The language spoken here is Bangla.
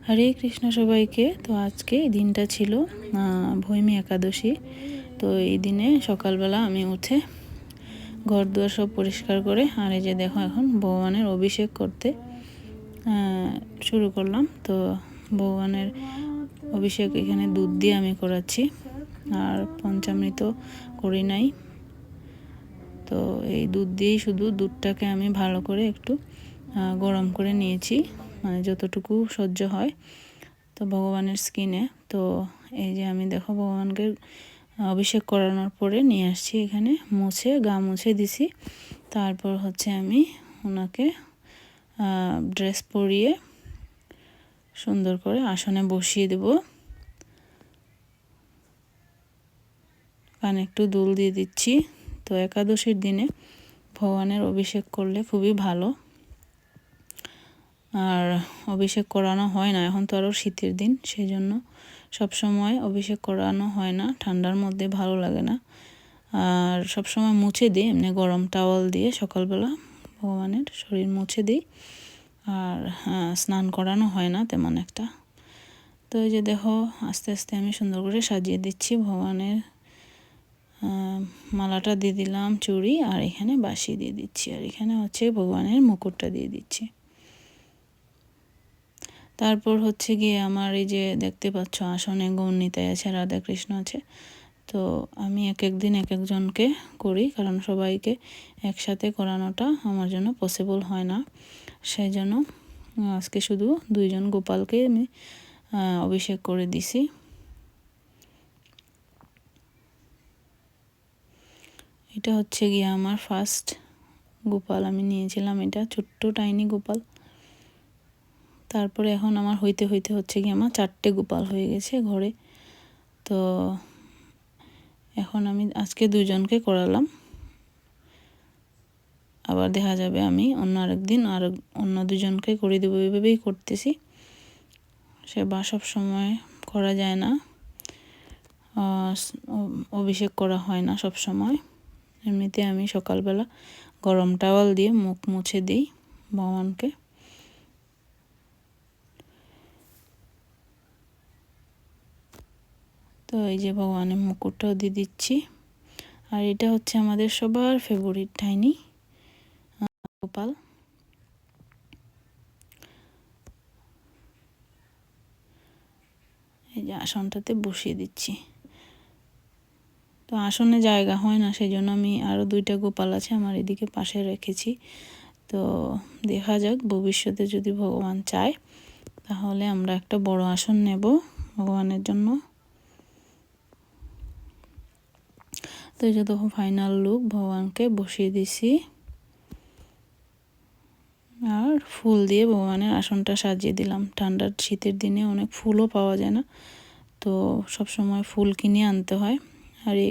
হরে কৃষ্ণ সবাইকে। তো আজকে এই দিনটা ছিল ভৈমী একাদশী। তো এই দিনে সকালবেলা আমি উঠে ঘর দুয়ার সব পরিষ্কার করে আর এই যে দেখো এখন ভগবানের অভিষেক করতে শুরু করলাম। তো ভগবানের অভিষেক এখানে দুধ দিয়ে আমি করাচ্ছি, আর পঞ্চামৃত করি নাই। তো এই দুধ দিয়েই, শুধু দুধটাকে আমি ভালো করে একটু গরম করে নিয়েছি, মানে যতটুকু সহ্য হয় তো ভগবানের স্কিনে। তো এই যে আমি দেখো ভগবানকে অভিষেক করানোর পরে নিয়ে আসছি এখানে, মুছে গা মুছে দিছি। তারপর হচ্ছে আমি ওনাকে ড্রেস পরিয়ে সুন্দর করে আসনে বসিয়ে দেব। কানে একটু দুল দিয়ে দিচ্ছি। তো একাদশীর দিনে ভগবানের অভিষেক করলে খুবই ভালো, আর অভিষেক করানো হয় না। এখন তো আরও শীতের দিন, সেই জন্য সবসময় অভিষেক করানো হয় না, ঠান্ডার মধ্যে ভালো লাগে না। আর সবসময় মুছে দিই এমনি গরম টাওয়াল দিয়ে, সকালবেলা ভগবানের শরীর মুছে দিই। আর স্নান করানো হয় না তেমন একটা। তো এই যে দেখো আস্তে আস্তে আমি সুন্দর করে সাজিয়ে দিচ্ছি ভগবানের মালাটা দিয়ে দিলাম, চুড়ি, আর এখানে বাঁশি দিয়ে দিচ্ছি, আর এখানে হচ্ছে ভগবানের মুকুটটা দিয়ে দিচ্ছি। তারপর হচ্ছে গিয়ে আমার এই যে দেখতে পাচ্ছ আসনে গৌরনিতাই আছে, রাধাকৃষ্ণ আছে। তো আমি এক এক দিন এক একজনকে করি, কারণ সবাইকে একসাথে করানোটা আমার জন্য পসিবল হয় না। সেই জন্য আজকে শুধু দুইজন গোপালকে আমি অভিষেক করে দিছি। এটা হচ্ছে গিয়ে আমার ফার্স্ট গোপাল আমি নিয়েছিলাম, এটা ছোট্ট টাইনি গোপাল। তারপরে এখন আমার হইতে হইতে হচ্ছে গিয়ে আমার 4টে গোপাল হয়ে গেছে ঘরে। তো এখন আমি আজকে দুজনকে করালাম, আবার দেখা যাবে আমি অন্য আরেকদিন আর অন্য দুজনকে করে দেবো। এইভাবেই করতেছি, সেবা সব সময় করা যায় না, অভিষেক করা হয় না সব সময়। এমনিতে আমি সকালবেলা গরম টাওয়াল দিয়ে মুখ মুছে দিই ভগবানকে। তো এই যে ভগবানের মুকুটটাও দিয়ে দিচ্ছি। আর এটা হচ্ছে আমাদের সবার ফেভারিট টাইনি গোপাল। এই যে আসনটাতে বসিয়ে দিচ্ছি। তো আসনে জায়গা হয় না, সেই জন্য আমি আরও 2টা গোপাল আছে আমার এদিকে পাশে রেখেছি। তো দেখা যাক, ভবিষ্যতে যদি ভগবান চায় তাহলে আমরা একটা বড় আসন নেব ভগবানের জন্য। তো এই যে দেখো ফাইনাল লুক, ভগবানকে বসিয়ে দিছি আর ফুল দিয়ে ভগবানের আসনটা সাজিয়ে দিলাম। ঠান্ডার শীতের দিনে অনেক ফুলও পাওয়া যায় না, তো সব সময় ফুল কিনে আনতে হয়। আর এই